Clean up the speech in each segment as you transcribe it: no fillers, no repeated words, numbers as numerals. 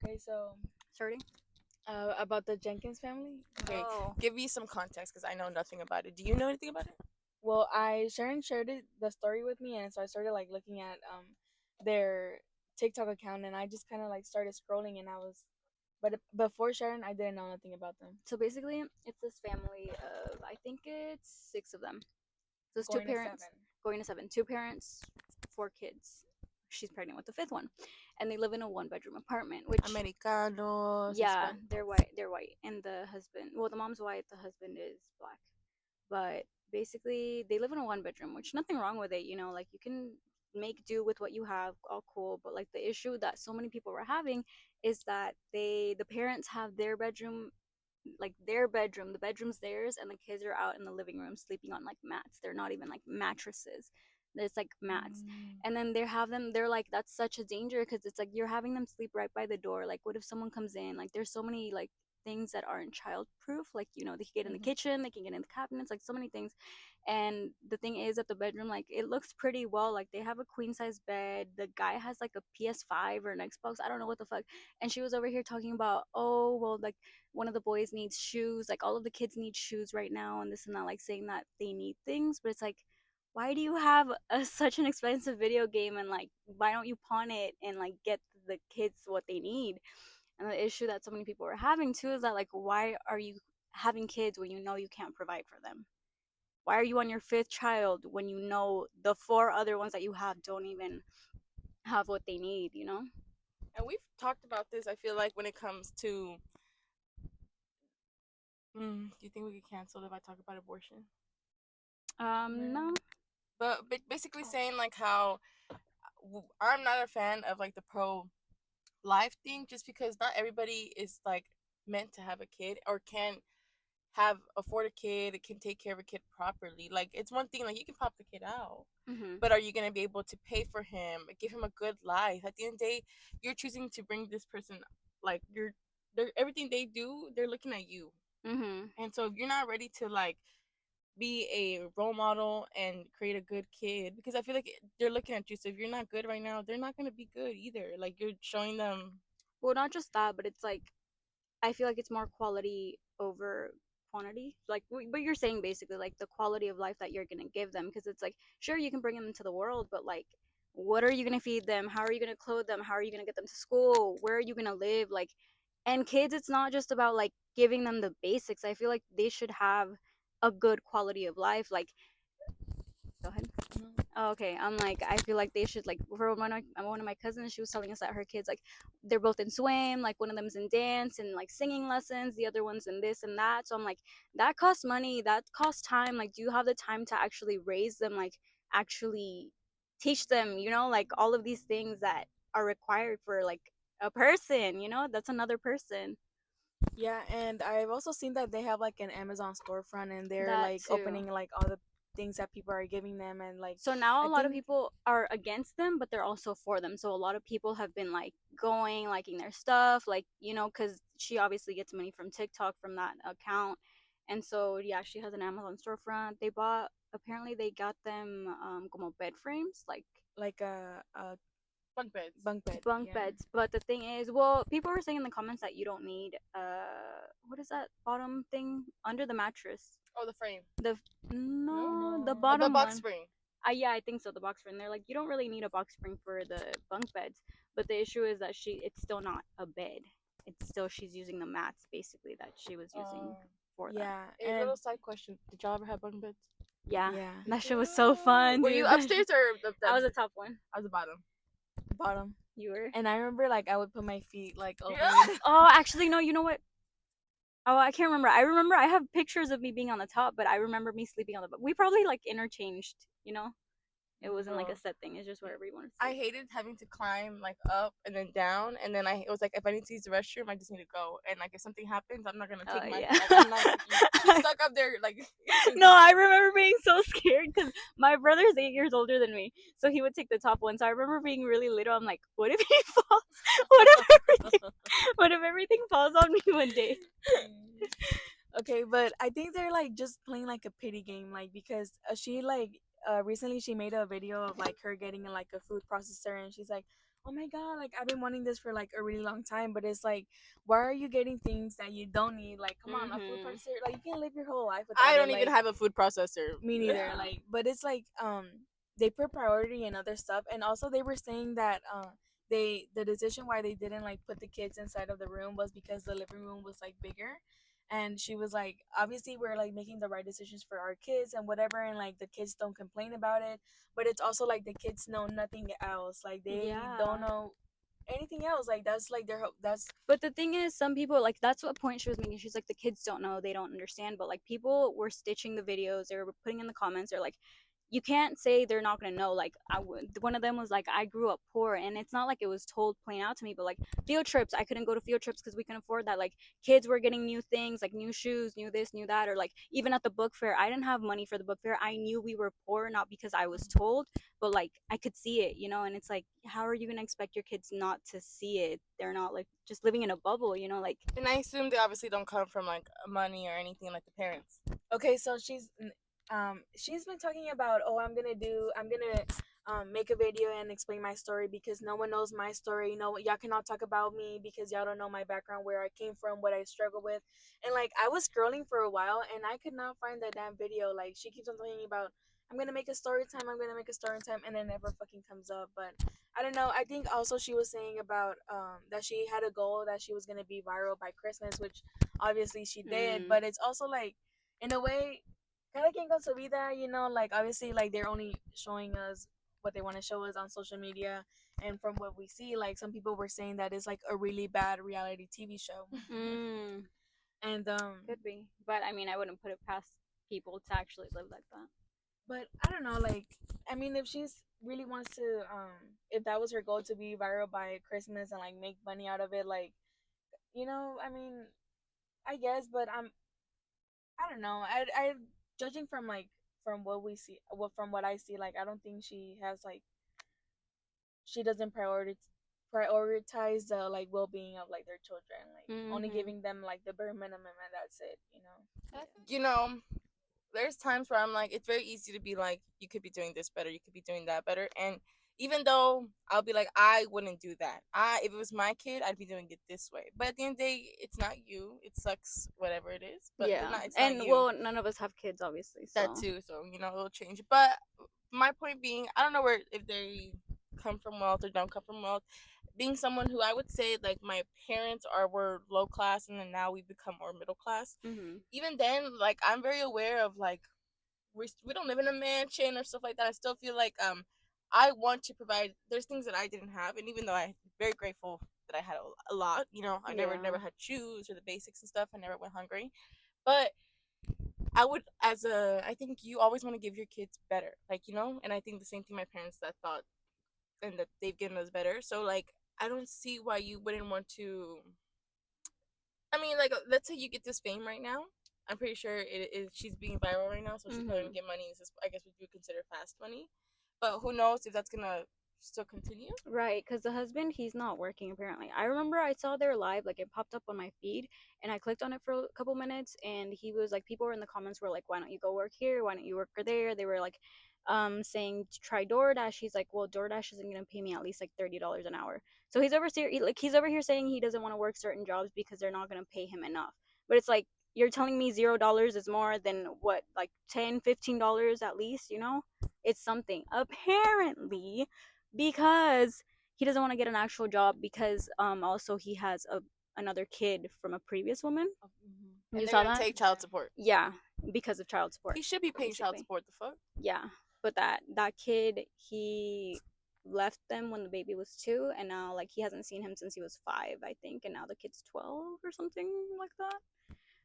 Okay, so Starting? about the Jenkins family. Okay, Oh. give me some context because I know nothing about it. Do you know anything about it? Well, Sharon shared the story with me, and so I started like looking at their TikTok account, and I just kind of like started scrolling, and but before Sharon, I didn't know nothing about them. So basically, it's this family of, I think it's 6 of them. So it's two Going to parents, 7. going to 7. 2 parents, 4 kids. She's pregnant with the 5th one. And they live in a 1-bedroom apartment, which, Americanos. yeah, they're white. They're white. And the husband, well, the mom's white, the husband is black. But basically, they live in a 1-bedroom, which nothing wrong with it. Like you can make do with what you have, all cool. But like the issue that so many people were having is that the parents have their bedroom, like their bedroom, the bedroom's theirs, and the kids are out in the living room sleeping on like mats. They're not even like mattresses. It's like mats. And then they're like, that's such a danger because it's like you're having them sleep right by the door. Like, what if someone comes in? Like, there's so many like things that aren't child proof. Like, they can get in the kitchen, they can get in the cabinets, like so many things. And the thing is that the bedroom, like, it looks pretty well. Like, they have a queen size bed. The guy has like a PS5 or an Xbox. I don't know what the fuck. And she was over here talking about, oh, well, like, one of the boys needs shoes. Like, all of the kids need shoes right now, and this and that, like, saying that they need things. But it's like, why do you have such an expensive video game, and like, why don't you pawn it and like get the kids what they need? And the issue that so many people are having too is that, like, why are you having kids when you know you can't provide for them? Why are you on your 5th child when you know the 4 other ones that you have don't even have what they need? And we've talked about this. I feel like when it comes to, do you think we could cancel if I talk about abortion? No. But basically saying like how I'm not a fan of like the pro life thing, just because not everybody is like meant to have a kid or can have afford a kid, can take care of a kid properly. Like, it's one thing, like, you can pop the kid out, but are you going to be able to pay for him, give him a good life? At the end of the day, you're choosing to bring this person, like, everything they do, they're looking at you. And so if you're not ready to like be a role model and create a good kid, because I feel like they're looking at you, so if you're not good right now, they're not going to be good either. Like, you're showing them. Well, not just that, but it's like, I feel like it's more quality over quantity. Like what you're saying, basically, like the quality of life that you're gonna give them, because it's like, sure, you can bring them into the world, but like, what are you gonna feed them? How are you gonna clothe them? How are you gonna get them to school? Where are you gonna live? Like, and kids, it's not just about like giving them the basics. I feel like they should have a good quality of life. Like, go ahead. Oh, okay, I'm like, I feel like they should, like, for one of my cousins, she was telling us that her kids, like, they're both in swim, like one of them's in dance and like singing lessons, the other one's in this and that. So I'm like, that costs money, that costs time. Like, do you have the time to actually raise them, like actually teach them, like all of these things that are required for like a person, that's another person. Yeah, and I've also seen that they have like an Amazon storefront, and they're That like too. opening like all the things that people are giving them, and like So now I a lot of think people are against them, but they're also for them. So a lot of people have been like going, liking their stuff, like, because she obviously gets money from TikTok from that account. And so, yeah, she has an Amazon storefront. Apparently, they got them como bed frames, like a Bunk beds. bunk bed. bunk Yeah. beds. But the thing is, well, people were saying in the comments that you don't need, what is that bottom thing under the mattress? Oh, the frame. The, no, the No. bottom The box one. spring. Yeah, I think so. The box spring. They're like, you don't really need a box spring for the bunk beds, but the issue is that it's still not a bed. It's still, she's using the mats basically that she was using for that. Yeah, A and little side question: did y'all ever have bunk beds? Yeah, yeah, that shit was so fun. Were Dude. you upstairs or I was the top one. I was the bottom. bottom. You were. And I remember like I would put my feet like over Yeah. it. Oh, actually, no. You know what? Oh, I can't remember. I remember I have pictures of me being on the top, but I remember me sleeping on the. We probably like interchanged. It wasn't like a set thing. It's just wherever you wanted to I sleep. hated having to climb like up and then down, and then it was like if I need to use the restroom, I just need to go. And like if something happens, I'm not gonna take my. Yeah. Like, I'm not stuck up there like. No, I remember being so scared because my brother's 8 years older than me, so he would take the top one. So I remember being really little. I'm like, what if he falls? What if everything falls on me one day? Okay, but I think they're like just playing like a pity game, like because she like recently she made a video of like her getting like a food processor, and she's like, oh my god, like I've been wanting this for like a really long time, but it's like, why are you getting things that you don't need? Like, come on, a food Mhm. processor, like you can live your whole life I without it. don't even Like, have a food processor. me neither. Yeah. Like, but it's like they put priority in other stuff, and also they were saying that the decision why they didn't like put the kids inside of the room was because the living room was like bigger, and she was like, obviously we're like making the right decisions for our kids and whatever, and like the kids don't complain about it, but it's also like the kids know nothing else. Like they don't Yeah. know anything else. Like that's like their that's But the thing is, some people like that's what point she was making. She's like, the kids don't know, they don't understand. But like people were stitching the videos, they were putting in the comments, they're like, you can't say they're not gonna know. Like one of them was like, I grew up poor, and it's not like it was told plain out to me. But like field trips, I couldn't go to field trips because we couldn't afford that. Like kids were getting new things, like new shoes, new this, new that, or like even at the book fair, I didn't have money for the book fair. I knew we were poor, not because I was told, but like I could see it, you know. And it's like, how are you gonna expect your kids not to see it? They're not like just living in a bubble, you know, like. And I assume they obviously don't come from like money or anything like the parents. okay. So she's been talking about, oh, I'm gonna make a video and explain my story because no one knows my story. You know, y'all cannot talk about me because y'all don't know my background, where I came from, what I struggle with. And like I was scrolling for a while and I could not find that damn video. Like she keeps on talking about, I'm gonna make a story time, I'm gonna make a story time, and it never fucking comes up. But I don't know. I think also she was saying about that she had a goal that she was gonna be viral by Christmas, which obviously she did. Mm, But it's also like, in a way, cada quien con su vida, you know, like obviously like they're only showing us what they want to show us on social media, and from what we see, like some people were saying that it's like a really bad reality TV show. mm, And could be, but I mean, I wouldn't put it past people to actually live like that. but I don't know, like I mean if she's really wants to if that was her goal to be viral by Christmas and like make money out of it, like, you know, I mean, I guess, but I don't know. I judging from like from what we see, what from what I see, like I don't think she has like she doesn't prioritize the like well being of like their children, like only Mm-hmm. giving them like the bare minimum and that's it, you know. You know, there's times where I'm like, it's very easy to be like, you could be doing this better, you could be doing that better, and even though I'll be like, I wouldn't do that. If it was my kid, I'd be doing it this way. But at the end of the day, it's not you. It sucks, whatever it is. But Yeah, it's not and you. well, none of us have kids, obviously, That so. too. So it'll change. But my point being, I don't know where if they come from wealth or don't come from wealth. Being someone who I would say like my parents were low class and then now we become more middle class. Mm-hmm. Even then, like I'm very aware of like we don't live in a mansion or stuff like that. I still feel like I want to provide. There's things that I didn't have, and even though I'm very grateful that I had a lot, you know, I Yeah. never had shoes or the basics and stuff. I never went hungry, but I would I think you always want to give your kids better, like you know, and I think the same thing my parents that thought and that they've given us better. So like I don't see why you wouldn't want to. I mean, like let's say you get this fame right now. I'm pretty sure it is. She's being viral right now, so she's probably Mm-hmm. gonna get money. This is, I guess, what you would consider fast money. But who knows if that's gonna still continue? Right, because the husband, he's not working apparently. I remember I saw their live, like it popped up on my feed, and I clicked on it for a couple minutes, and he was like, people were in the comments were like, why don't you go work here? Why don't you work there? They were like, saying try DoorDash. He's like, well, DoorDash isn't gonna pay me at least like $30 an hour. So he's over here saying he doesn't want to work certain jobs because they're not gonna pay him enough. But it's like you're telling me $0 is more than what, like $10, $15 at least, you know? It's something. Apparently, because he doesn't want to get an actual job because also he has another kid from a previous woman. And You they're saw gonna that? take child support. Yeah, because of child support. He should be paying child Basically. support. The fuck? Yeah, but that kid, he left them when the baby was 2, and now like he hasn't seen him since he was 5, I think, and now the kid's 12 or something like that.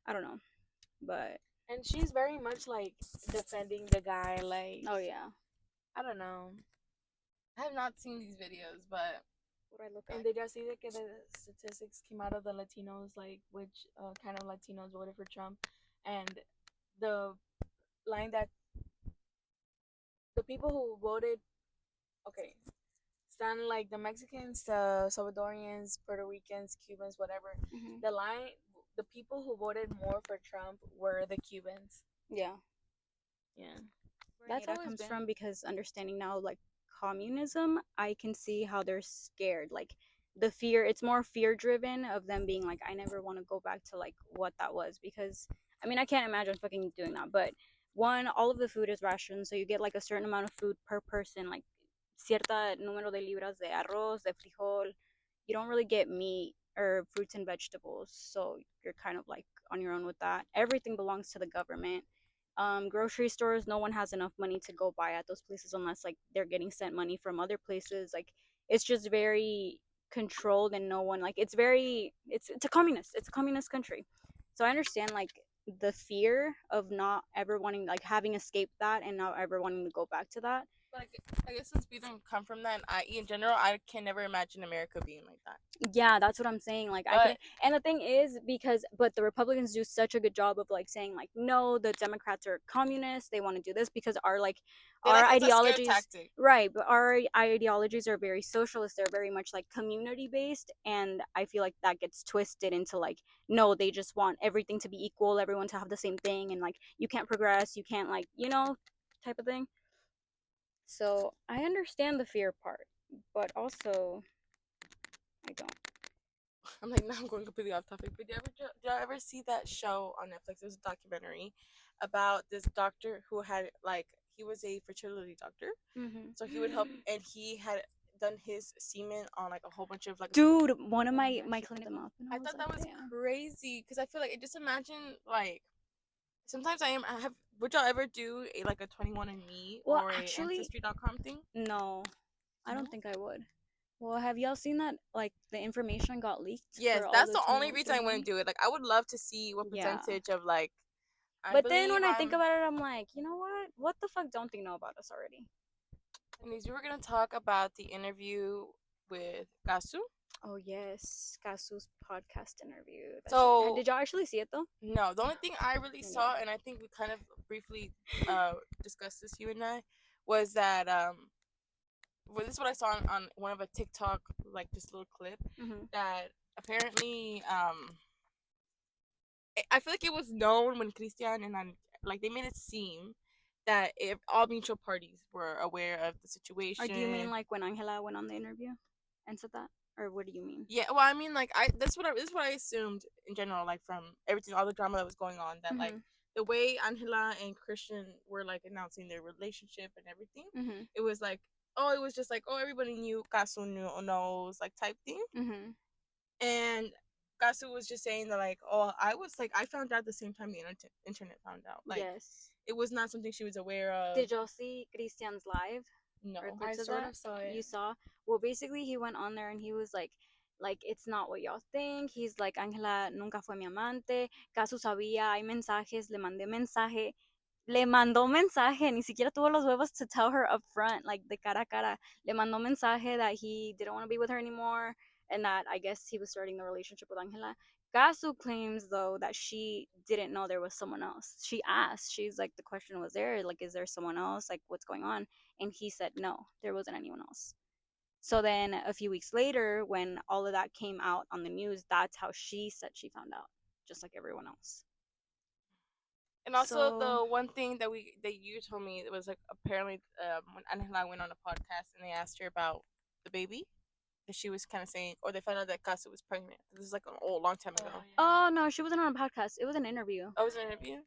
I don't know, but And she's very much like defending the guy, like oh yeah. I don't know. I have not seen these videos, but What do I look And at? did y'all see that the statistics came out of the Latinos, like which kind of Latinos voted for Trump, and the line that the people who voted, okay, stand like the Mexicans, the Salvadorians, Puerto Ricans, Cubans, whatever. Hmm. The line, the people who voted more for Trump were the Cubans. Yeah. Yeah. That's That always comes been from from because understanding now like communism, I can see how they're scared. Like the fear, it's more fear driven of them being like, I never want to go back to like what that was, because I mean, I can't imagine fucking doing that. But one, all of the food is rationed, so you get like a certain amount of food per person, like cierta número de libras de arroz, de frijol. You don't really get meat or fruits and vegetables, so you're kind of like on your own with that. Everything belongs to the government. Grocery stores, no one has enough money to go buy at those places unless like they're getting sent money from other places. Like it's just very controlled, and no one, like, it's very, it's a communist country. So I understand like the fear of not ever wanting, like, having escaped that and not ever wanting to go back to that. But I guess since we don't come from that, and in general, I can never imagine America being like that. Yeah, that's what I'm saying. Like, I can, But and the thing is, because, but the Republicans do such a good job of like saying like, no, the Democrats are communists, they want to do this because our, like, they our like it's a scare ideologies, tactic. right, but our ideologies are very socialist, they're very much like community based, and I feel like that gets twisted into like, no, they just want everything to be equal, everyone to have the same thing, and like you can't progress, you can't, like, type of thing. So I understand the fear part, but also I don't. I'm like, now I'm going completely off topic. But did y'all ever see that show on Netflix? It was a documentary about this doctor who had, like, he was a fertility doctor, so he would help, and he had done his semen on like a whole bunch of like. Dude, one of my clients them up, and I I was thought like, that was damn. crazy because I feel like, just imagine, like, sometimes I have. Would y'all ever do like a 21andMe Well, or a actually, Ancestry.com thing? no, I No? don't think I would. Well, have y'all seen that like the information got leaked Yes, for all that's the the only 21 reason I wouldn't do it. Like, I would love to see what Yeah. percentage of, like, I But then believe when I think I'm. about it, I'm like, you know what? What the fuck don't they know about us already? Anyways, we were gonna talk about the interview with Gasu. Oh yes, Kasu's podcast interview. So Did y'all actually see it though? no, the only thing I really Me saw, neither. and I think we kind of briefly discussed this, you and I, was that well, this is what I saw on one of a TikTok, like, just a little clip, Mhm. that apparently I feel like it was known when Christian and like, they made it seem that if all mutual parties were aware of the Or do you mean situation. like when Angela went on the interview and said that, or what do you mean? Yeah, well, I mean, like, this is what I assumed in general, like, from everything, all the drama that was going on, that, like, Mhm. the way Angela and Christian were, like, announcing their relationship and everything, Mhm. it was like, oh, it was just like, oh, everybody knew, Casu knows, like, type thing. Mhm. And Casu was just saying that, like, oh, I found out at the same time the internet found out, like, Yes. it was not something she was aware of. Did y'all see Christian's live? No. Or I clips of sort that? of saw it. You saw? Well, basically, he went on there and he was like, it's not what y'all think. He's like, Ángela nunca fue mi amante. Caso sabía, hay mensajes, le mandé mensaje. Le mandó mensaje, ni siquiera tuvo los huevos to tell her up front, like de cara a cara. Le mandó mensaje that he didn't want to be with her anymore, and that I guess he was starting the relationship with Angela. Gasu claims though that she didn't know there was someone else. She asked, she's like, the question was there, like, is there someone else? Like, what's going on? And he said no, there wasn't anyone else. So then a few weeks later, when all of that came out on the news, that's how she said she found out, just like everyone else. And also, So the one thing that you told me, it was like, apparently, when Angela went on a podcast and they asked her about the baby, that she was kind of saying, or they found out that Casa was pregnant. This is like an old, long time ago. oh no, she wasn't on a podcast. It was an interview. Oh, it was an interview.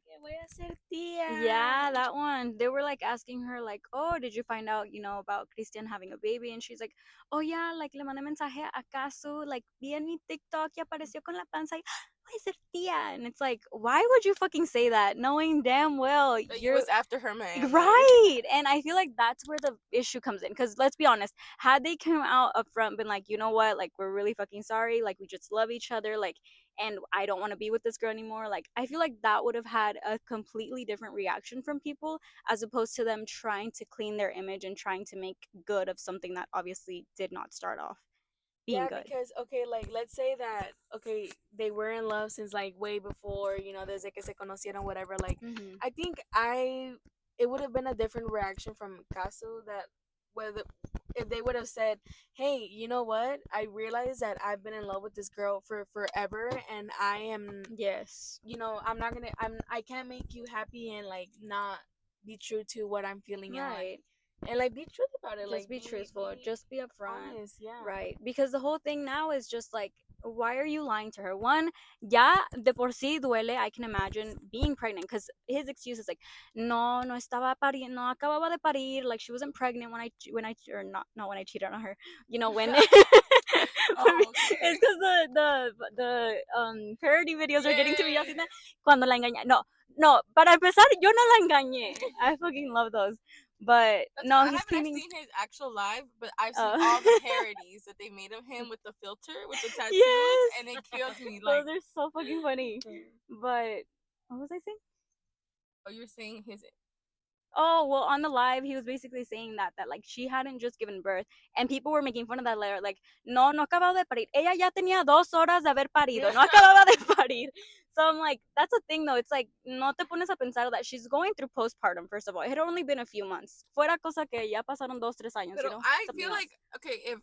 Yeah, that one. They were like asking her like, "Oh, did you find out, about Christian having a baby?" And she's like, "Oh yeah, like le mandé mensaje a Casu, like vi en mi TikTok y apareció con la panza y voy a ser tía." And it's like, why would you fucking say that, knowing damn well That you you're was after her man. right? And I feel like that's where the issue comes in. Because let's be honest, had they come out up front, been like, you know what, like we're really fucking sorry, like we just love each other, like, and I don't want to be with this girl anymore, like I feel like that would have had a completely different reaction from people, as opposed to them trying to clean their image and trying to make good of something that obviously did not start off being Yeah, good. because okay, like let's say that okay, they were in love since like way before, desde que se conocieron, whatever. Like, Mm-hmm. I think it would have been a different reaction from Casu, that whether if they would have said, "Hey, you know what? I realize that I've been in love with this girl for forever, and I am, Yes. I'm not gonna, I can't make you happy and like not be true to what I'm feeling and like." Right. And like be truth about it. Just Like be truthful. Just be upfront. honest, yeah. Right. Because the whole thing now is just like, why are you lying to her? One, ya de por sí duele. I can imagine being pregnant because his excuse is like, no estaba parir, no acababa de parir. Like she wasn't pregnant or not when I cheated on her. You know when. Oh, okay. It's because the parody videos are getting to me así de, cuando la engañé. No, para empezar, yo no la engañé. I fucking love those. But That's no, I he's haven't cleaning. seen his actual live, but I've seen Oh. all the parodies that they made of him with the filter, with the tattoos, Yes. and it kills me. Those Like, are so fucking funny. But what was I saying? oh, you're saying his. Oh well, on the live, he was basically saying that like she hadn't just given birth, and people were making fun of that later. Like, no acababa de parir. Ella ya tenía 2 horas de haber parido. No acababa de parir. So I'm like, that's a thing though. It's like, no te pones a pensar that she's going through postpartum. First of all, it had only been a few months. Fuera cosa que ya pasaron 2, 3 años. But You know, I something feel else. like okay, if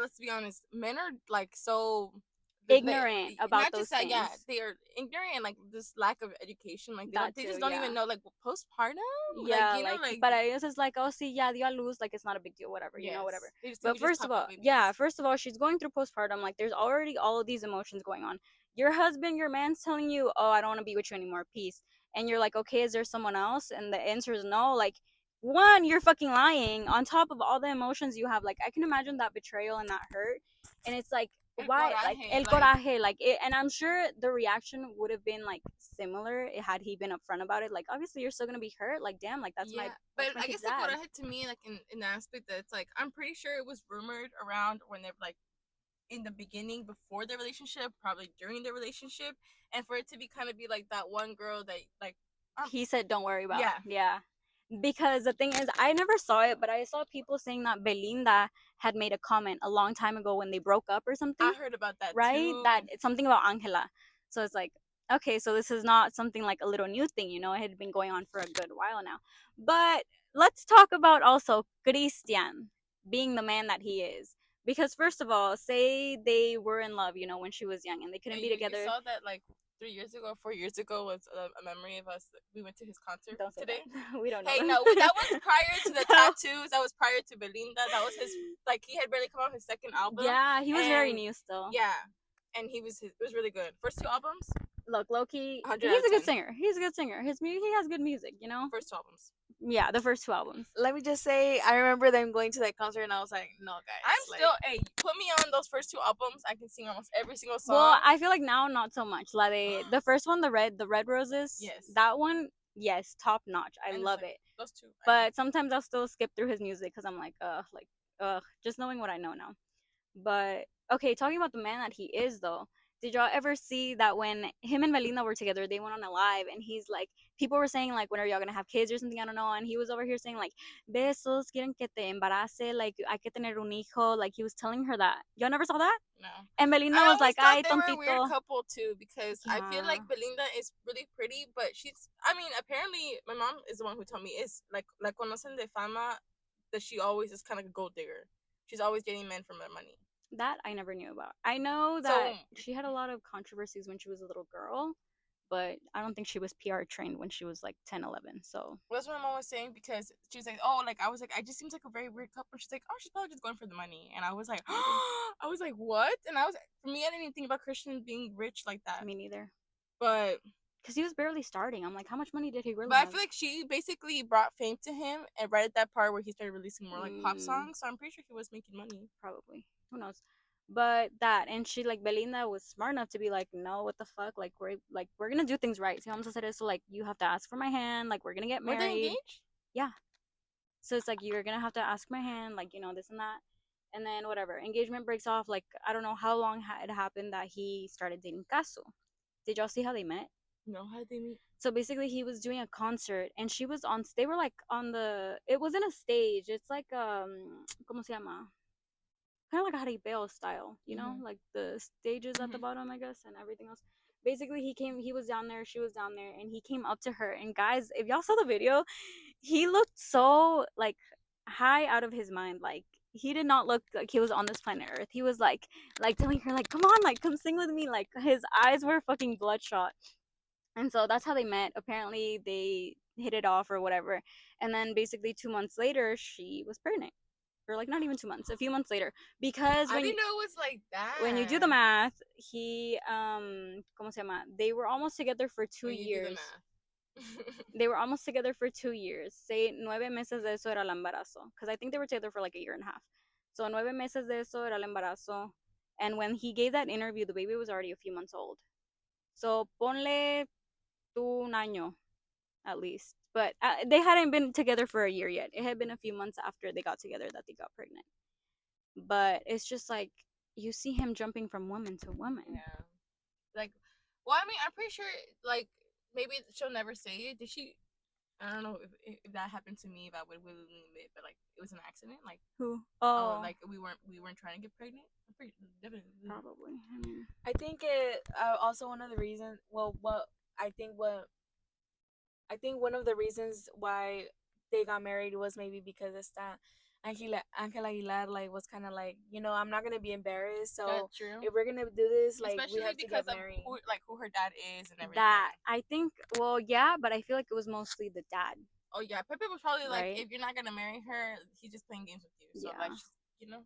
let's be honest, men are like so Ignorant about not those just that, things. yeah, they are ignorant and like this lack of education, like That they too, just don't yeah. even know like postpartum, Yeah, like you know, like like para ellos it's like, oh, see, yeah, dio a luz, like it's not a big deal, whatever, you know, yes, whatever. they just think But we just first pop of all, out babies. yeah, first of all, she's going through postpartum. Like, there's already all of these emotions going on. Your husband, your man's telling you, oh, I don't want to be with you anymore, peace. And you're like, okay, is there someone else? And the answer is no. Like, one, you're fucking lying. On top of all the emotions you have, like, I can imagine that betrayal and that hurt. And it's like, El why, like coraje, el like, coraje, like it, and I'm sure the reaction would have been like similar had he been upfront about it. Like, obviously you're still gonna be hurt. Like, damn, like that's yeah, my but that's my I kid's guess the dad. coraje to me, like in the aspect that it's like I'm pretty sure it was rumored around when they're like in the beginning before their relationship, probably during their relationship, and for it to be kind of be like that one girl that like He said, "Don't worry about." yeah. Yeah, because the thing is, I never saw it, but I saw people saying that Belinda had made a comment a long time ago when they broke up or something, I heard about that right? too. That it's something about Angela. So it's like, okay, so this is not something like a little new thing, you know? It had been going on for a good while now. But let's talk about also Christian being the man that he is. Because first of all, say they were in love, you know, when she was young and they couldn't And be you together. saw that like 3 years ago, 4 years ago was a memory of us. We went to his concert Don't say today. that. We don't know. Hey, them. no, that was prior to the tattoos. That was prior to Belinda. That was his like he had barely come out his second album. Yeah, he was very and new still. yeah, and it was really good. First two albums, Look, Loki, 100 he's out of a good 10. singer. He's a good singer. He has good music, you know. First two albums. Yeah, the first 2 albums. Let me just say, I remember them going to that concert, and I was like, no, guys. I'm like, still hey, put me on those first two albums. I can sing almost every single song. Well, I feel like now not so much. Like the first one, the red roses. Yes. That one, yes, top notch. I And love like, it. those two. But sometimes I'll still skip through his music because I'm like, just knowing what I know now. But okay, talking about the man that he is though, did y'all ever see that when him and Belinda were together, they went on a live and he's like, people were saying like, when are y'all gonna have kids or something? I don't know. And he was over here saying like, besos, quieren que te embarace, like hay que tener un hijo. Like he was telling her that. Y'all never saw that? No. And Belinda I was always like, thought ay, they were a weird tontito. couple too because I feel Yeah. like Belinda is really pretty, but she's. I mean, apparently my mom is the one who told me is like la conocen de fama that she always is kind of like a gold digger. She's always dating men for their money. That I never knew about. I know that she had a lot of controversies when she was a little girl, but I don't think she was PR trained when she was like 10, 11. So That's what my mom was saying because she was like, oh, like I was like, I just seems like a very weird couple. She's like, oh, she's probably just going for the money, and I was like, I was like, what? And I was for me, I didn't even think about Christian being rich like that. me neither. But because he was barely starting. I'm like, how much money did he really but have? I feel like she basically brought fame to him, and right at that part where he started releasing more like pop songs, so I'm pretty sure he was making money. Probably. Who knows? But that, and she like Belinda was smart enough to be like, no, what the fuck? Like we're gonna do things right. Si vamos a hacer eso, like you have to ask for my hand. Like we're gonna get Were married. they engaged? Yeah. So it's like you're gonna have to ask my hand, like you know this and that, and then whatever. Engagement breaks off. Like I don't know how long it happened that he started dating Casu. Did y'all see how they met? No, how did they meet? So basically, he was doing a concert, and she was on. They were like on the. It wasn't a stage. It's like ¿cómo se llama? Kind of like a jaripeo style, you know, like the stages at the bottom, I guess, and everything else. Basically, he was down there, she was down there, and he came up to her. And guys, if y'all saw the video, he looked so like high out of his mind. Like he did not look like he was on this planet Earth. He was like telling her like, come on, like come sing with me. Like his eyes were fucking bloodshot. And so that's how they met. Apparently, hit it off or whatever. And then basically 2 months later, she was pregnant, or like not even 2 months, a few months later, because I didn't know it was like when you do the that. math, he ¿cómo se llama? They were almost together for two When you do the years. math. They were almost together for 2 years. Say 9 meses de eso era el embarazo, because I think they were together for like a year and a half. So 9 meses de eso era el embarazo, and when he gave that interview, the baby was already a few months old. So ponle tu un año at least. But they hadn't been together for a year yet. It had been a few months after they got together that they got pregnant. But it's just like you see him jumping from woman to woman. Yeah. Like, well, I mean, I'm pretty sure, like, maybe she'll never say it. Did she? I don't know if that happened to me, if I would willingly admit, but like, it was an accident. Like, Who? oh, Oh, like we weren't trying to get pregnant. I'm pretty definitely. probably. I mean, I think it also one of the reasons. Well, I think one of the reasons why they got married was maybe because it's that Angela Aguilar like was kind of like, I'm not gonna be embarrassed. So That's true. if we're gonna do this, like, we Especially have to because get of married. who her dad is and everything. that I think. Well, yeah, but I feel like it was mostly the dad. Oh yeah, Pepe was probably like, Right? if you're not gonna marry her, he's just playing games with you. So like, Yeah. just, you know.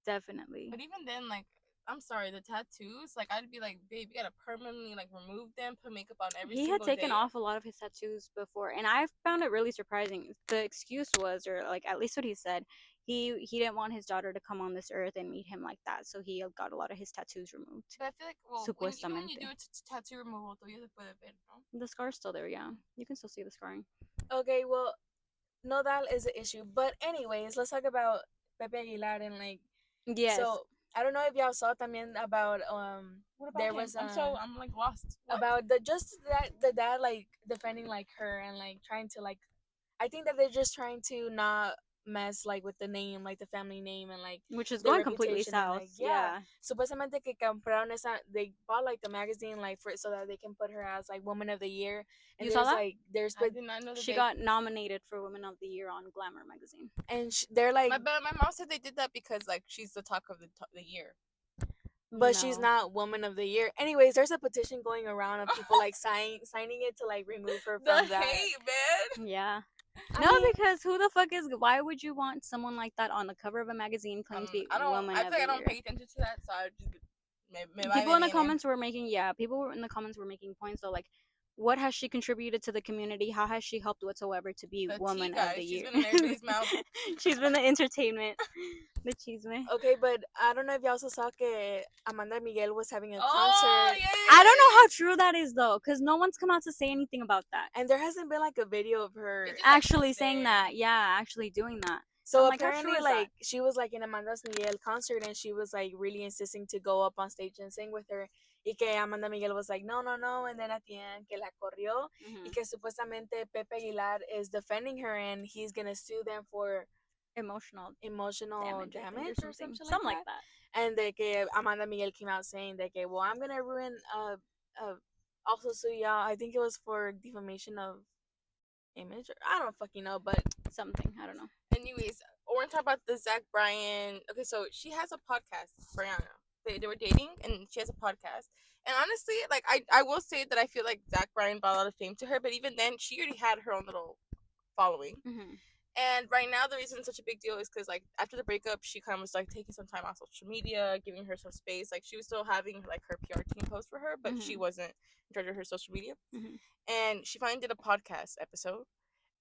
Definitely. But even then, like, I'm sorry, the tattoos, like, I'd be like, babe, you gotta permanently like remove them, put makeup on every He had single taken day. off a lot of his tattoos before, and I found it really surprising. The excuse was, or like at least what he said, he didn't want his daughter to come on this earth and meet him like that, so he got a lot of his tattoos removed. But I feel like, well, even when you do a tattoo removal, todavía se puede ver, ¿no? The scar's still there, yeah. You can still see the scarring. Okay, well, no, that is an issue. But anyways, let's talk about Pepe Aguilar and like. Yes. So I don't know if y'all saw también about What about there him? was I'm like lost. What? about the dad like defending like her and like trying to like, I think that they're just trying to not mess like with the name, like the family name, and like Which is the going completely reputation and south. like Yeah. supuestamente que compraron esa, they bought like the magazine like for so that they can put her as like woman of the year. And You saw there's that? like there's I did not know that She got nominated for Women of the Year on Glamour magazine. and they're like, my mom said they did that because like she's the talk of the year. but she's not woman of the year. Anyways, there's a petition going around of people like signing it to like remove her The from that. hate, man. Yeah. I No, mean, because who the fuck is? Why would you want someone like that on the cover of a magazine claiming to be I don't. woman I of feel the like I don't year? pay attention to that, so I just People in the comments were making people were making points. So like, what has she contributed to the community? How has she helped whatsoever to be The woman tea, of guys. the She's year? been in everybody's mouth. She's been the entertainment, the chisme. okay, but I don't know if you also saw que Amanda Miguel was having a Oh concert. yeah. I don't know how true that is though, because no one's come out to say anything about that. And there hasn't been like a video of her. It's just, like, Actually saying there. that, yeah, actually doing that. So I'm like, how true apparently, is that? like, she was like in Amanda Miguel concert, and she was like really insisting to go up on stage and sing with her. Y que Amanda Miguel was like, no, no, no. And then at the end, que la corrió. Y que supuestamente Pepe Aguilar is defending her, and he's gonna sue them for Emotional damage or something like that. And de que Amanda Miguel came out saying that, que, well, I'm gonna ruin, also sue y'all. I think it was for defamation of image. Or, I don't fucking know, but Something, I don't know. Anyways, we're gonna talk about the Zach Bryan. Okay, so she has a podcast, Brianna. They were dating, and she has a podcast. And honestly, like I will say that I feel like Zach Bryan brought a lot of fame to her, but even then, she already had her own little following. And right now, the reason it's such a big deal is because like after the breakup, she kind of was like taking some time off social media, giving her some space. Like she was still having like her PR team post for her, but she wasn't in charge of her social media. And she finally did a podcast episode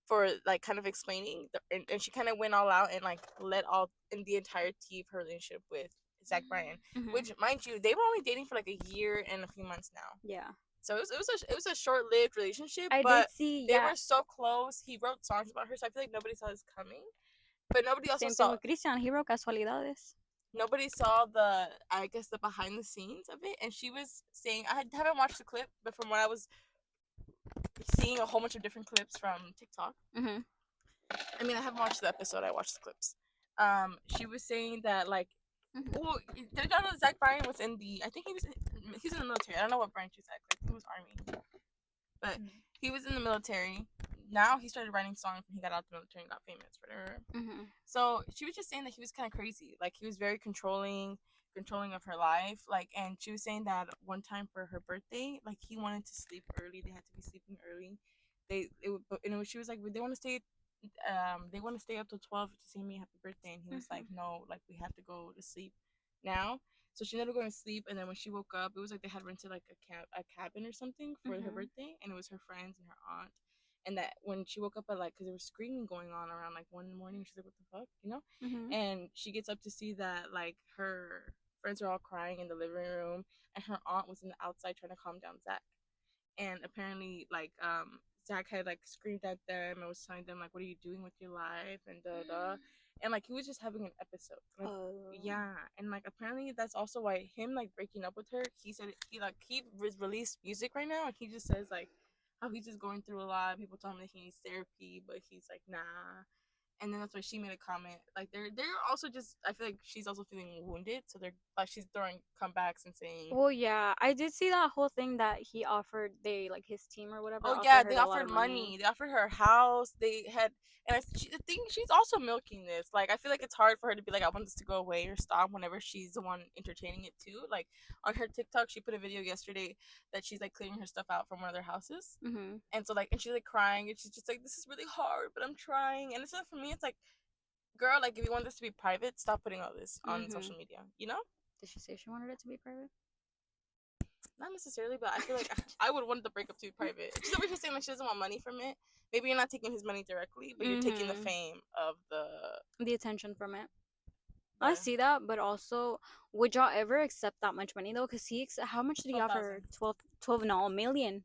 for like kind of explaining and she kind of went all out and like let all in the entirety of her relationship with Zach Bryan, which mind you they were only dating for like a year and a few months now. Yeah. So it was a short-lived relationship. I but did see. They were so close. He wrote songs about her, so I feel like nobody saw this coming. But nobody also saw. With Christian. He wrote Casualidades. Nobody saw the behind the scenes of it, and she was saying I haven't watched the clip, but from what I was seeing a whole bunch of different clips from TikTok. I mean, I haven't watched the episode. I watched the clips. She was saying that like, well, did y'all know Zach Bryan was in the? I think he's in the military. I don't know what branch he's at. I think it was Army, but he was in the military. Now he started writing songs when he got out of the military and got famous, whatever. So she was just saying that he was kind of crazy. Like he was very controlling of her life. Like, and she was saying that one time for her birthday, like he wanted to sleep early. They had to be sleeping early. she was like, they want to stay. They want to stay up till 12 to sing me happy birthday, and he was like, no, like we have to go to sleep now. So she ended up going to sleep, and then when she woke up, it was like they had rented like a cabin or something for her birthday, and it was her friends and her aunt. And that when she woke up at like, because there was screaming going on around like 1 in the morning, she's like, "What the fuck?" And she gets up to see that like her friends are all crying in the living room, and her aunt was in the outside trying to calm down Zach. And apparently, like Zach had like screamed at them and was telling them like, "What are you doing with your life?" and da da. And like he was just having an episode. Like, yeah, and like apparently that's also why him like breaking up with her. He said he released music right now, and he just says like how he's just going through a lot. People tell him that he needs therapy, but he's like, nah. And then that's why she made a comment. Like they're also just, I feel like she's also feeling wounded, so they're like she's throwing comebacks and saying, Well, yeah, I did see that whole thing that he offered. They like his team or whatever oh offered yeah, her they a lot offered of money. money. They offered her a house. They had, and the thing, she's also milking this. Like I feel like it's hard for her to be like, I want this to go away or stop whenever she's the one entertaining it too. Like on her TikTok, she put a video yesterday that she's like clearing her stuff out from one of their houses, and so like, and she's like crying, and she's just like, this is really hard, but I'm trying. And it's not for me. It's like, girl, like if you want this to be private, stop putting all this on social media. You know? Did she say she wanted it to be private? Not necessarily, but I feel like I would want the breakup to be private. She's over here saying like she doesn't want money from it. Maybe you're not taking his money directly, but you're taking the fame of the attention from it. I see that, but also, would y'all ever accept that much money though? Cause how much did he offer? 12, no, a million.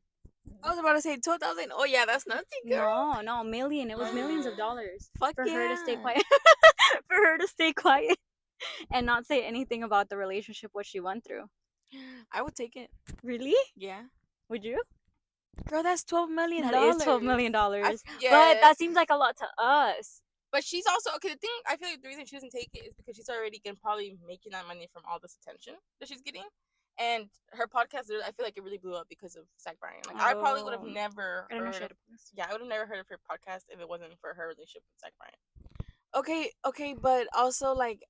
I was about to say 12,000. Oh yeah, that's nothing, girl. No, a million. It was millions of dollars. Fuck for yeah. her to stay quiet. For her to stay quiet and not say anything about the relationship, what she went through. I would take it. Really? Yeah. Would you? Girl, that's $12 million. That is $12 million. yeah. But that seems like a lot to us. But she's also okay. The thing, I feel like the reason she doesn't take it is because she's already probably making that money from all this attention that she's getting, and her podcast, I feel like it really blew up because of Zach Bryan. Like I probably would have never I heard of, yeah, I would have never heard of her podcast if it wasn't for her relationship with Zach Bryan. Okay, but also like,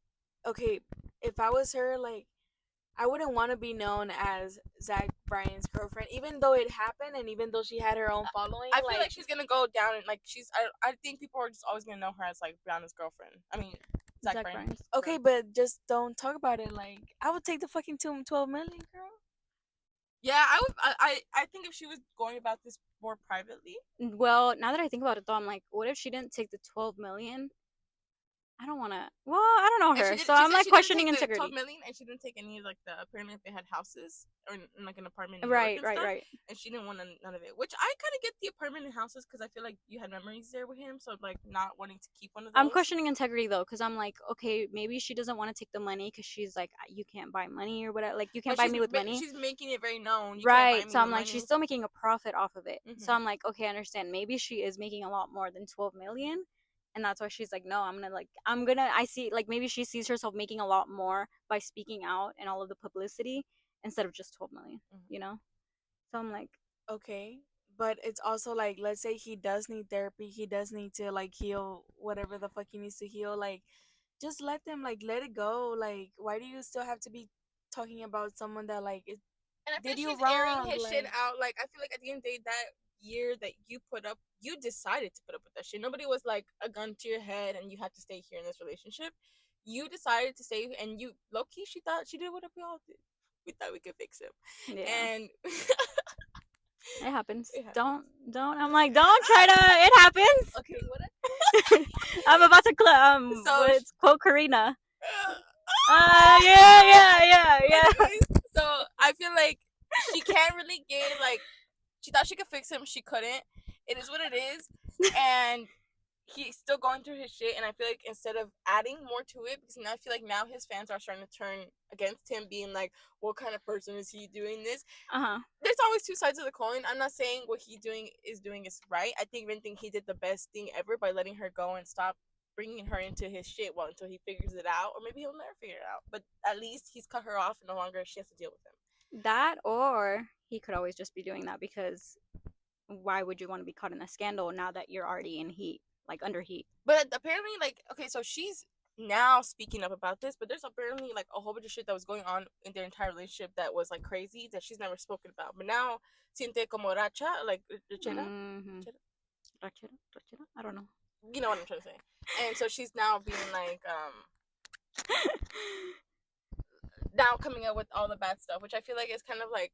okay, if I was her, like, I wouldn't want to be known as Zach Bryan's girlfriend, even though it happened and even though she had her own following. I feel like she's gonna go down and like I think people are just always gonna know her as like Brianna's girlfriend. I mean, Zach Bryan. Okay, but just don't talk about it. Like, I would take the fucking 12 million, girl. Yeah, I would. I think if she was going about this more privately. Well, now that I think about it, though, I'm like, what if she didn't take the 12 million? I don't want to. Well, I don't know her, so I'm like questioning integrity. 12 million, and she didn't take any of like the, apparently they had houses or in, like an apartment. Right. And she didn't want none of it, which I kind of get the apartment and houses because I feel like you had memories there with him, so like not wanting to keep one of those. I'm questioning integrity though, because I'm like, okay, maybe she doesn't want to take the money because she's like, you can't buy money or whatever. Like, you can't buy me with money. She's making it very known. Right. So I'm like, she's still making a profit off of it. So I'm like, okay, I understand. Maybe she is making a lot more than 12 million. And that's why she's like, no, I see, like, maybe she sees herself making a lot more by speaking out and all of the publicity instead of just 12 million, you know? So I'm like, okay, but it's also like, let's say he does need therapy, he does need to like heal whatever the fuck he needs to heal, like, just let it go. Like, why do you still have to be talking about someone that like and I feel did you she's wrong? Airing his shit out. Like, I feel like at the end of the day, that year that you decided to put up with that shit. Nobody was like a gun to your head and you have to stay here in this relationship. You decided to stay, and you low key, she thought she did what we all did. We thought we could fix him, and it happens. Don't. I'm like, don't try to. It happens. Okay, what? I'm about to quote Karina. Yeah. Anyways, so I feel like she can't really give, like, she thought she could fix him, she couldn't. It is what it is, and he's still going through his shit. And I feel like instead of adding more to it, because now I feel like now his fans are starting to turn against him, being like, what kind of person is he doing this? There's always two sides of the coin. I'm not saying what he's doing is right. I think he did the best thing ever by letting her go and stop bringing her into his shit until he figures it out, or maybe he'll never figure it out, but at least he's cut her off and no longer she has to deal with him. That, or he could always just be doing that because why would you want to be caught in a scandal now that you're already in heat, like under heat? But apparently, like, okay, so she's now speaking up about this, but there's apparently like a whole bunch of shit that was going on in their entire relationship that was like crazy that she's never spoken about. But now siente como racha, like rachera, Mm-hmm. rachera, Rachera? Rachera? I don't know. you know what I'm trying to say. And so she's now being like now coming up with all the bad stuff, which I feel like is kind of like,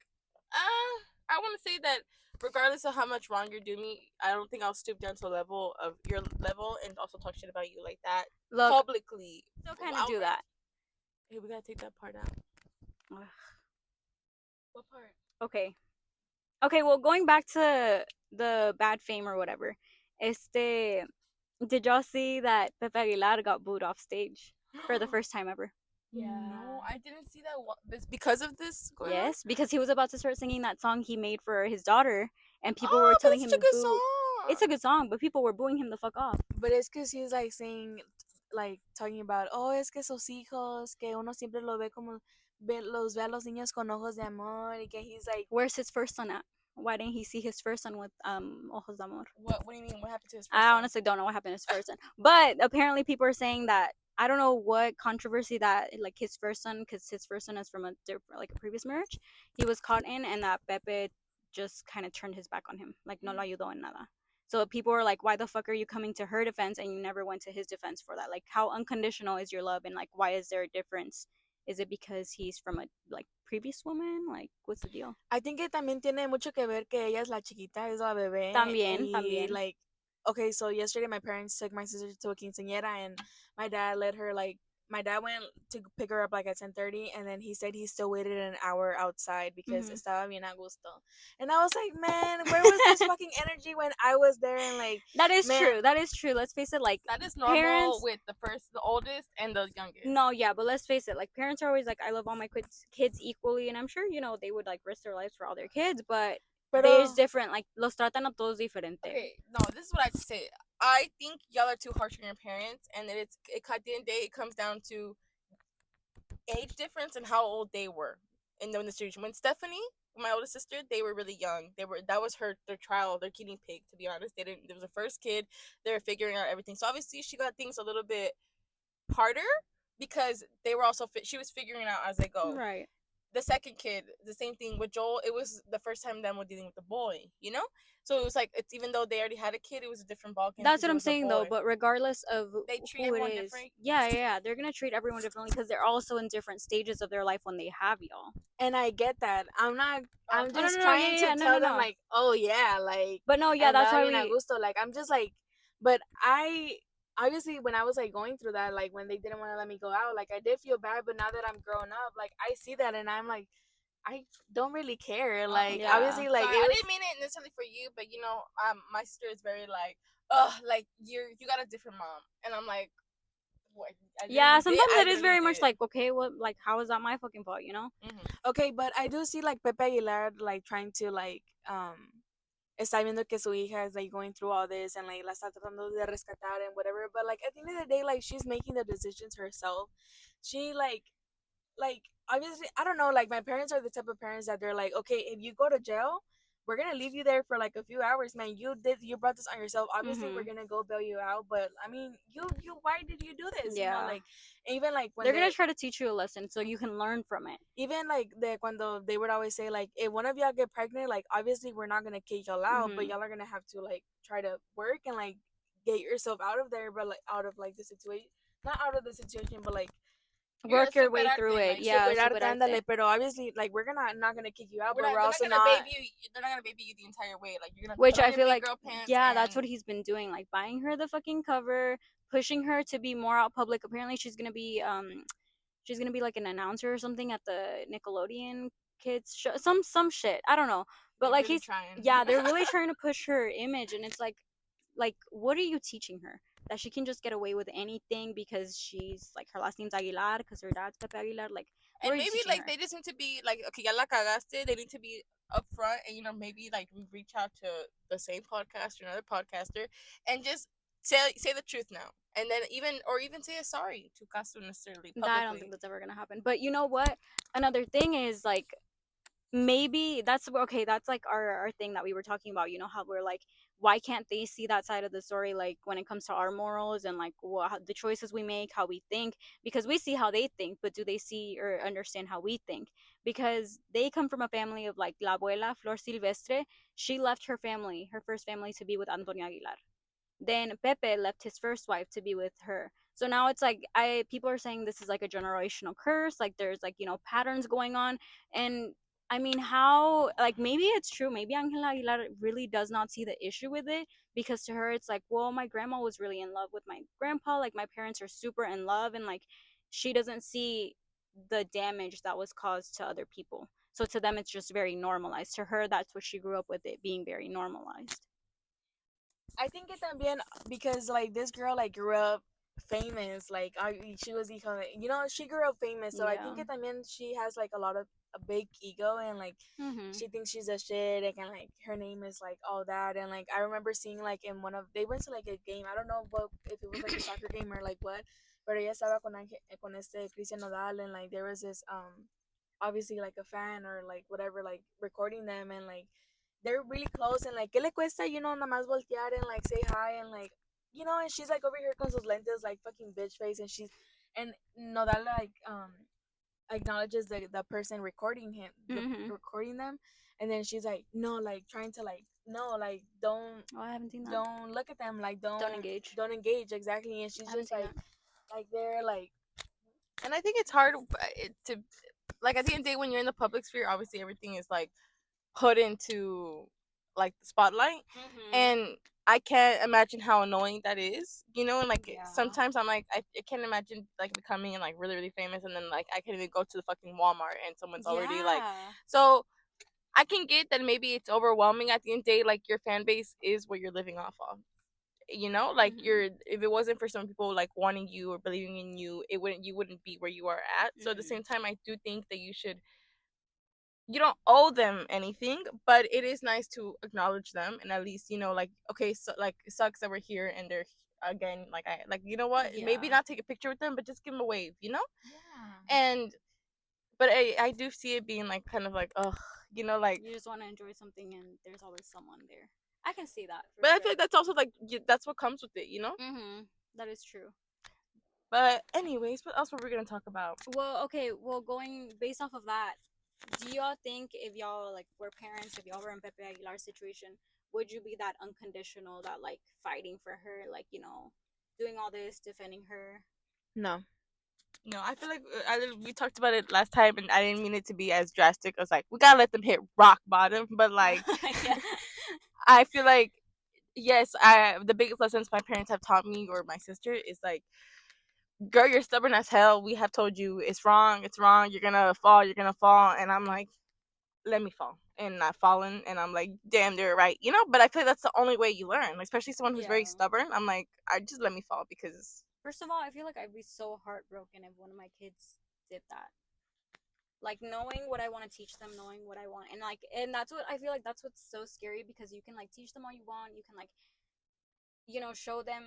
I want to say that regardless of how much wrong you're doing me, I don't think I'll stoop down to the level of your level and also talk shit about you like that Look, publicly. still kind of do that. Hey, we gotta take that part out. Ugh. What part? Okay. Okay, well, going back to the bad fame or whatever, este, did y'all see that Pepe Aguilar got booed off stage for the first time ever? Yeah. No, I didn't see that. Because of this going on? Yes, because he was about to start singing that song he made for his daughter, and people were Oh, but telling it's him such a to good boo. song. It's a good song, but people were booing him the fuck off. But it's because he's like saying, like talking about, oh, es que sus hijos, que uno siempre lo ve como, los ve a los niños con ojos de amor, y que he's like, Where's his first son at? Why didn't he see his first son with ojos de amor? What do you mean? What happened to his first I son? honestly don't know what happened to his first son, but apparently people are saying that I don't know what controversy that like his first son, because his first son is from a like a previous marriage, he was caught in, and that Pepe just kind of turned his back on him, like no lo ayudó en nada. So people are like, why the fuck are you coming to her defense and you never went to his defense for that? Like, how unconditional is your love, and like, why is there a difference? Is it because he's from a like previous woman? Like, what's the deal? I think que también tiene mucho que ver que ella es la chiquita, es la bebé. También, y también. like, okay, so yesterday my parents took my sister to a quinceañera, and my dad let her like, my dad went to pick her up like at 10:30, and then he said he still waited an hour outside because Mhm. estaba bien a gusto. And I was like, man, where was this fucking energy when I was there? And like, That is man, true. That is true. Let's face it. Like That is normal parents. with the oldest, and the youngest. No, yeah, but let's face it. Like parents are always like, I love all my kids equally, and I'm sure they would like risk their lives for all their kids, but there's different. Like los tratan a todos diferente. Okay, no, this is what I say. I think y'all are too harsh on your parents, and at the end of the day, it comes down to age difference and how old they were in the situation. When Stephanie, my oldest sister, they were really young. That was their trial, their guinea pig. To be honest, they didn't. It was the first kid. They were figuring out everything. So obviously, she got things a little bit harder because they were also she was figuring it out as they go. Right. The second kid, the same thing with Joel. It was the first time them were dealing with the boy, you know. So it was like it's even though they already had a kid, it was a different ballgame. That's what I'm saying though. But regardless of they treat who it everyone is, different. yeah, they're gonna treat everyone differently because they're also in different stages of their life when they have y'all. And I get that. I'm not. I'm no, just no, trying yeah, to no, tell no, them no. like, oh yeah, like. But no, yeah, that's why bien a we. gusto. Like I'm just like, but I obviously when I was like going through that, like when they didn't want to let me go out, like I did feel bad. But now that I'm grown up, like I see that and I'm like, I don't really care. Like Yeah. obviously, like so I didn't mean it necessarily for you, but you know, my sister is very like, like you got a different mom, and I'm like, what? Yeah, sometimes it is very much like, okay, well, like how is that my fucking fault, you know? Mm-hmm. Okay, but I do see like Pepe Aguilar like trying to like está viendo que su hija is like going through all this and like la está tratando de rescatar and whatever, but like at the end of the day, like she's making the decisions herself. She like obviously I don't know, like my parents are the type of parents that they're like, okay, if you go to jail, we're gonna leave you there for like a few hours, man. You brought this on yourself. Obviously we're gonna go bail you out, but I mean you why did you do this? Yeah. You know, like even like when they're gonna try to teach you a lesson so you can learn from it. even like cuando they would always say like if one of y'all get pregnant, like obviously we're not gonna kick y'all out, but y'all are gonna have to like try to work and like get yourself out of there, but like out of like the situation, not out of the situation, but like work your way through it. Like, Yeah, ándale, pero obviously like we're not gonna kick you out, but we're also they're not gonna baby you the entire way. Like you're gonna which I feel like that's what he's been doing, like buying her the fucking cover, pushing her to be more out public. Apparently she's gonna be like an announcer or something at the Nickelodeon kids show, some shit, I don't know, but they're like really he's trying. Yeah, they're really trying to push her image, and it's like what are you teaching her? That she can just get away with anything because she's like her last name's Aguilar because her dad's Pepe Aguilar. Like, and maybe like they just need to be like, okay, ya la cagaste. They need to be upfront and maybe like reach out to the same podcaster, another podcaster, and just say the truth now, and then even say a sorry to Castro necessarily publicly. I don't think that's ever gonna happen. But you know what? Another thing is like maybe that's okay. That's like our thing that we were talking about. You know how we're like, why can't they see that side of the story? Like when it comes to our morals and like the choices we make, how we think, because we see how they think, but do they see or understand how we think? Because they come from a family of like la abuela Flor Silvestre. She left her family, her first family, to be with Antonio Aguilar. Then Pepe left his first wife to be with her. So now it's like I people are saying this is like a generational curse, like there's like, patterns going on. And I mean, how, like, maybe it's true, maybe Angela Aguilar really does not see the issue with it, because to her it's like, well, my grandma was really in love with my grandpa, like my parents are super in love, and like she doesn't see the damage that was caused to other people. So to them it's just very normalized. To her, that's what she grew up with, it being very normalized. I think it también because like this girl like grew up famous. Like she was she grew up famous. So I Yeah. think it también she has like a big ego and like Mhm. she thinks she's a shit and like her name is like all that. And like I remember seeing like in one of they went to like a game. I don't know what if it was like a soccer game or like what. But ella estaba con este Cristian Nodal and like there was this obviously like a fan or like whatever like recording them and like they're really close and like, ¿qué le cuesta, nada más voltear and like say hi and like, and she's like over here con sus lentes like fucking bitch face and Nodal like, acknowledges the person recording Mhm. recording them. And then she's like, no, like trying to like, no, like Oh, I haven't seen that. don't look at them, like Don't engage. don't engage exactly. And I she's haven't just seen that. like they're like, And I think it's hard to like at the end of the day when you're in the public sphere, obviously everything is like put into like the spotlight, Mhm. and I can't imagine how annoying that is, and like Yeah. sometimes I'm like I can't imagine like becoming like really really famous and then like I can't even go to the fucking Walmart and someone's already like, Yeah. so I can get that maybe it's overwhelming at the end of the day, like your fan base is what you're living off of, like Mhm. you're if it wasn't for some people like wanting you or believing in you, you wouldn't be where you are at. So at the Mhm. same time I do think that you don't owe them anything, but it is nice to acknowledge them and at least like, okay, so like it sucks that we're here and they're again, like I like, you know what, maybe Yeah. not take a picture with them but just give them a wave. yeah. And but I do see it being like kind of like, ugh, like, You just want to enjoy something, and there's always someone there. I can see that for but I feel sure. like that's also like that's what comes with it. Mhm. That is true. But anyways, what else were we gonna talk about? Well, okay. Well, going based off of that, do y'all think if y'all like were parents, if y'all were in Pepe Aguilar's situation, would you be that unconditional, that like fighting for her, like doing all this, defending her? No. No, I feel like we talked about it last time, and I didn't mean it to be as drastic as like we gotta let them hit rock bottom. But like, Yeah. I feel like yes, I the biggest lessons my parents have taught me or my sister is like, girl, you're stubborn as hell. We have told you it's wrong, it's wrong. You're gonna fall, and I'm like, let me fall, and I've fallen, and I'm like, damn, they're right. But I feel like that's the only way you learn, especially someone who's very Yeah. stubborn. I'm like, I just let me fall because First of all, I feel like I'd be so heartbroken if one of my kids did that. Like knowing what I want to teach them, knowing what I want, and like, and that's what I feel like. That's what's so scary, because you can like teach them all you want. You can like, show them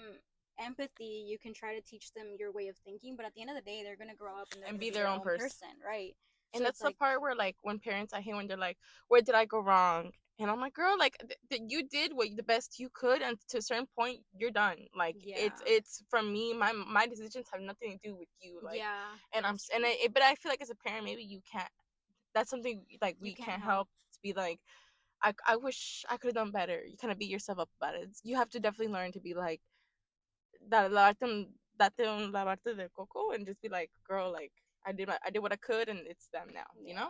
empathy. You can try to teach them your way of thinking, but at the end of the day, they're gonna grow up and they're and gonna be be their their own own person. person, right? And So that's it's the like, part where like when parents, I hate when they're like, where did I go wrong? And I'm like, girl, like you did what the best you could, and to a certain point you're done. Like yeah, it's from me, my decisions have nothing to do with you, like. yeah, And that I'm is and true. but I feel like as a parent maybe you can't, that's something like You we can't can't help. help to be like, I wish I could have done better. You kind of beat yourself up about it. You have to definitely learn to be like, date un lavarte de coco, and just be like, girl, like I did what I could, and it's them now. Yeah.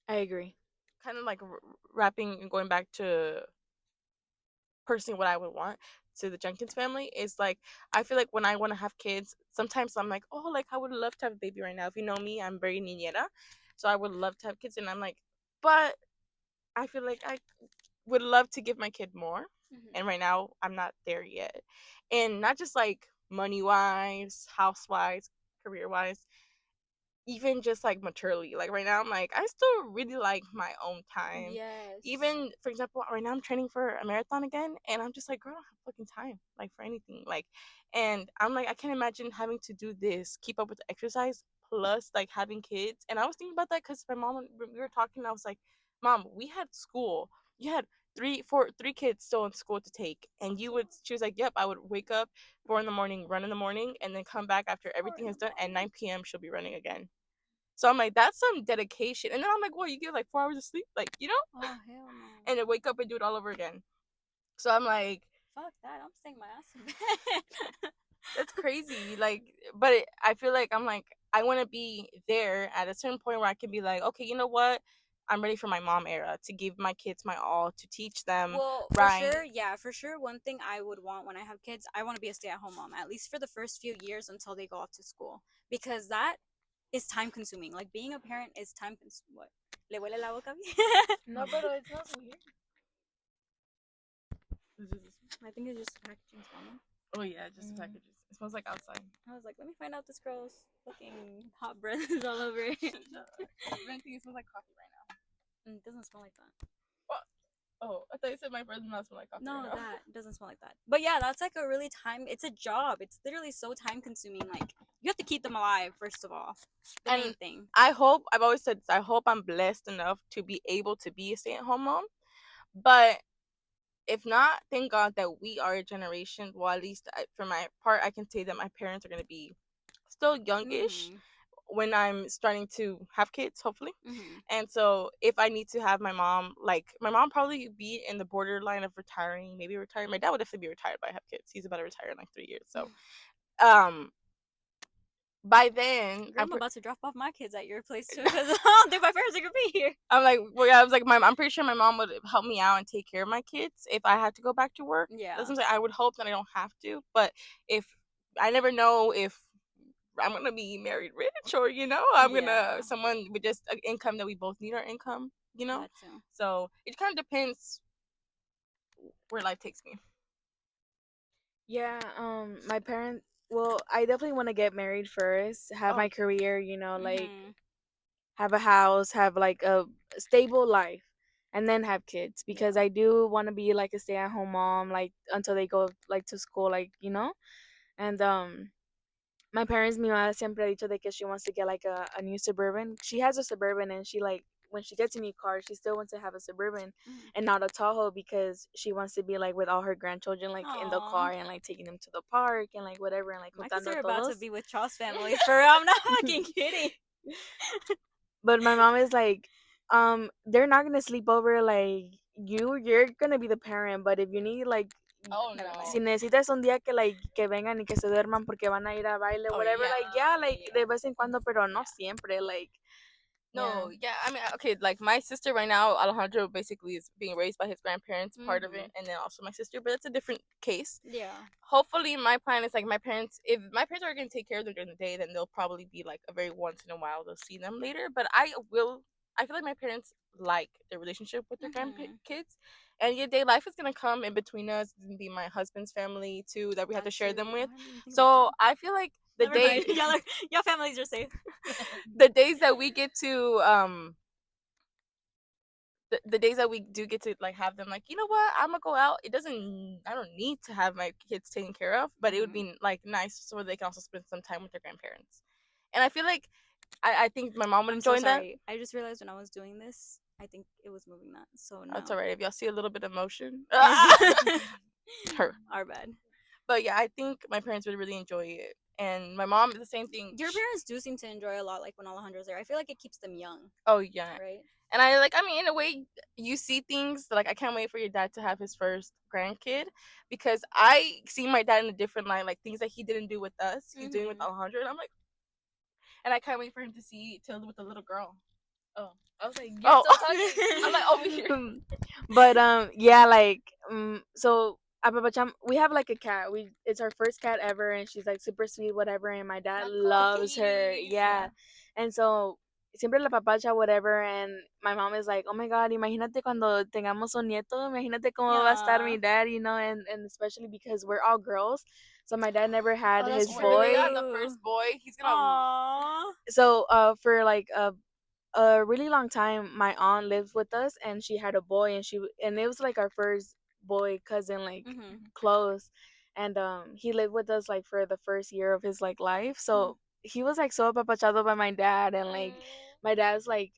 I agree. Kind of like wrapping and going back to personally what I would want to the Jenkins family is like, I feel like when I want to have kids, sometimes I'm like, oh, like I would love to have a baby right now. If you know me, I'm very niñera, so I would love to have kids, and I'm like, but I feel like I would love to give my kid more, and Hmm. right now I'm not there yet, and not just like money wise, house wise, career wise, even just like maturely. Like right now, I'm like, I still really like my own time. Yes. Even for example, right now I'm training for a marathon again, and I'm just like, girl, I don't have fucking time, like for anything. Like, and I'm like, I can't imagine having to do this, keep up with the exercise plus like having kids. And I was thinking about that because my mom, we were talking, I was like, Mom, we had school. You had three kids still in school to take, and you would. She was like, Yep, I would wake up 4 in the morning, run in the morning, and then come back after everything is done. At 9 p.m., she'll be running again. So I'm like, that's some dedication. And then I'm like, well, you get like 4 hours of sleep, like, Oh hell no. and then wake up and do it all over again. So I'm like, Fuck that. I'm staying my ass in bed. that's crazy. Like, but I feel like I'm like, I want to be there at a certain point where I can be like, okay, you know what? I'm ready for my mom era to give my kids my all, to teach them Well, right. for sure. One thing I would want when I have kids, I want to be a stay-at-home mom, at least for the first few years until they go off to school, because that is time consuming. Like being a parent is time consuming. What? Le huele la boca? No, pero it smells weird. I think it's just packaging smell. Oh yeah, just the packages. It smells like outside. I was like, let me find out this girl's fucking hot breath is all over it. I think it smells like coffee right now. It doesn't smell like that. Oh, I thought you said my breath does not smell like coffee. No, right now. that doesn't smell like that. But yeah, that's like a really it's a job. It's literally so time consuming. Like you have to keep them alive, first of all. The main thing. I've always said this, I hope I'm blessed enough to be able to be a stay-at-home mom. But if not, thank God that we are a generation. Well, at least for my part, I can say that my parents are going to be still youngish when I'm starting to have kids, hopefully. And so if I need to have my mom, like my mom probably be in the borderline of retiring, maybe retiring. My dad would definitely be retired by I have kids. He's about to retire in like 3 years. So by then, I'm about to drop off my kids at your place too, because I don't think my parents are gonna be here. I'm like, well, yeah, I was like, I'm pretty sure my mom would help me out and take care of my kids if I had to go back to work. Yeah, that's what I'm saying. I would hope that I don't have to, but if I never know if I'm gonna be married rich or I'm gonna someone with just an income that we both need our income, That too. So it kind of depends where life takes me. Yeah, my parents. Well, I definitely want to get married first, have my career, like have a house, have like a stable life, and then have kids because I do want to be like a stay-at-home mom, like until they go like to school, like and my parents, mi mamá siempre ha dicho de que she wants to get like a new Suburban. She has a Suburban and she like when she gets a new car, she still wants to have a Suburban and not a Tahoe because she wants to be like with all her grandchildren like in the car and like taking them to the park and like whatever and like my kids are juntando about todos. to be with Charles' families for real. I'm not fucking kidding. But my mom is like, they're not gonna sleep over like you're gonna be the parent, but if you need like no. si necesitas un día que like que vengan y que se duerman porque van a ir a baile, whatever, like de vez en cuando, pero no siempre, like. No, yeah. I mean, okay, like my sister right now, Alejandro basically is being raised by his grandparents, part of it, and then also my sister, but it's a different case. Yeah. Hopefully, my plan is like my parents. If my parents are going to take care of them during the day, then they'll probably be like a very once in a while they'll see them later. But I feel like my parents like their relationship with their grandkids, and yet day life is gonna come in between us and be my husband's family too that we have to share them with. So I feel like the day your families are safe. the days that we get to the days that we do get to like have them like, you know what, I'm gonna go out. I don't need to have my kids taken care of, but it would be like nice so they can also spend some time with their grandparents. And I feel like I think my mom would enjoy that. I just realized when I was doing this, I think it was moving that. So no. That's alright if y'all see a little bit of motion. Her. Our bad. But yeah, I think my parents would really enjoy it. And my mom is the same thing. Your parents do seem to enjoy a lot, like when Alejandro's there. I feel like it keeps them young. Oh yeah. Right. And I mean, in a way, you see things like I can't wait for your dad to have his first grandkid because I see my dad in a different light, like things that he didn't do with us, he's doing with Alejandro, and I'm like, and I can't wait for him to see Tilda with a little girl. Oh, I was like, you're still talking. I'm like over here. But yeah, like so Apapacham, we have like a cat. It's our first cat ever, and she's like super sweet, whatever. And my dad loves her, yeah. And so siempre la papacha, whatever. And my mom is like, oh my god, imagínate cuando tengamos un nieto, imagínate cómo va a estar mi dad, and especially because we're all girls. So my dad never had his boy. The first boy, he's gonna. Aww. So for like a really long time, my aunt lived with us, and she had a boy, and it was like our first boy cousin, like close, and he lived with us like for the first year of his like life. So he was like so apapachado by my dad, and like my dad's like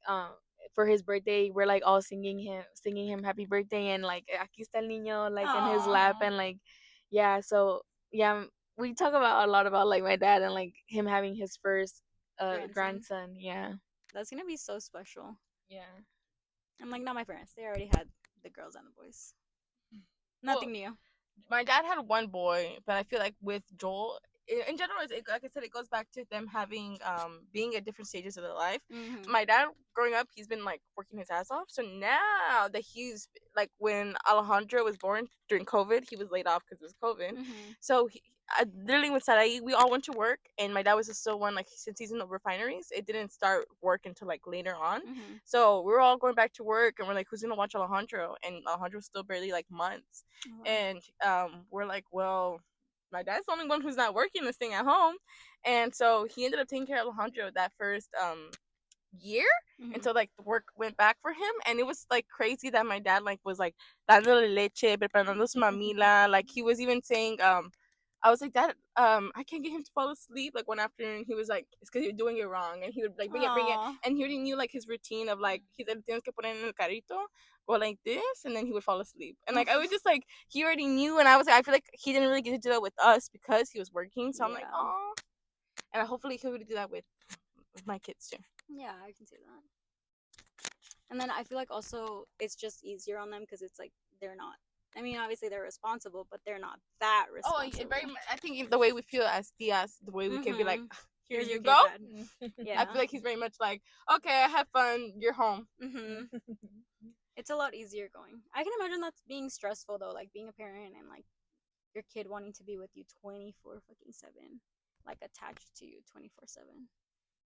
for his birthday we're like all singing him happy birthday, and like aquí está el niño like in his Aw, lap, and like yeah, so yeah, we talk about a lot about like my dad and like him having his first grandson. grandson. Yeah. That's gonna be so special. Yeah. I'm like, not my parents. They already had the girls and the boys. Well, Nothing new. my dad had one boy, but I feel like with Joel, in general, like I said, it goes back to them having being at different stages of their life. Mm-hmm. My dad, growing up, he's been like working his ass off. So now that he's like, when Alejandro was born during COVID, he was laid off because it was COVID. Mm-hmm. So literally with Sarai, we all went to work, and my dad was just still one, like, since he's in the refineries, it didn't start work until like later on. Mm-hmm. So we were all going back to work, and we're like, who's gonna watch Alejandro? And Alejandro's still barely like months, Oh, wow. and we're like, well, my dad's the only one who's not working and staying at home, and so he ended up taking care of Alejandro that first year Mm-hmm. until like the work went back for him. And it was like crazy that my dad like was like dándole leche, preparando su mamila. Like he was even saying, I was like, Dad, I can't get him to fall asleep. Like one afternoon, he was like, it's because you're doing it wrong, and he would like bring it, Aw. and he already knew like his routine of like, he said tienes que poner en el carrito, go like this, and then he would fall asleep. And like I was just like, he already knew, and I was like, I feel like he didn't really get to do that with us because he was working. So I'm like, Yeah. oh, and hopefully he would do that with my kids too. Yeah, I can see that. And then I feel like also it's just easier on them because it's like they're not. I mean, obviously they're responsible, but they're not that Oh, responsible. very much. I think the way we feel as tias, the way we can be like, Mhm. here Here's you your go. kid, Dad. I Yeah. feel like he's very much like, okay, have fun, you're home. Mhm. It's a lot easier going. I can imagine that's being stressful though, like being a parent and like your kid wanting to be with you 24/7, like attached to you 24/7.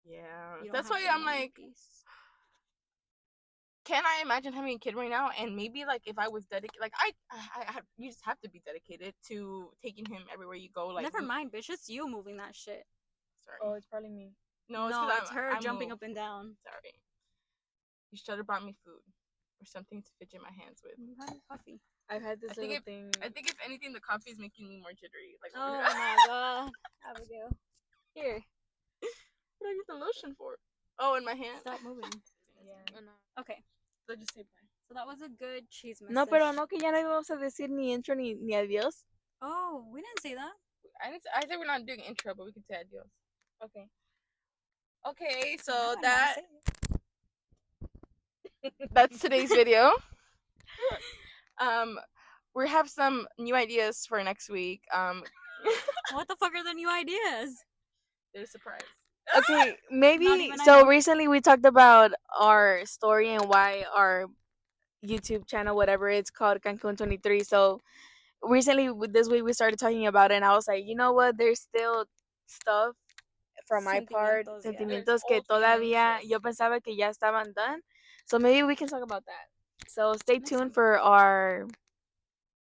Yeah, You don't that's have why your I'm moment of like, peace. can I imagine having a kid right now? And maybe like if I was dedicated, like you just have to be dedicated to taking him everywhere you go. Like, Never mind, bitch. It's you moving that shit. Oh, sorry, it's probably me. no, it's No, because it's her I jumping move. up and down. Sorry, you should have brought me food or something to fidget my hands with. You had coffee. I've had this little thing. I think if anything, the coffee is making me more jittery. Like, Oh over here. my god, Abigail. Here, What do I use the lotion for? Oh, in my hand. stop moving. Yeah. Okay, So just say bye. so that was a good cheese message. No, pero no, que ya no íbamos a decir ni intro ni adiós. Oh, we didn't say that. I said we're not doing intro, but we can say adios. Okay. Okay, so Now I know how to that say it. that's today's video. Um, we have some new ideas for next week. What the fuck are the new ideas? They're a surprise. Okay, Not maybe. even I So know. recently we talked about our story and why our YouTube channel, whatever it's called, Cancun 23. So recently, this week, we started talking about it, and I was like, you know what? There's still stuff from my part, Sentimientos, yeah. There's sentimientos que old feelings, todavía yes. yo pensaba que ya estaban done. So maybe we can talk about that. So stay Next tuned time. for our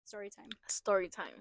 Story time. story time.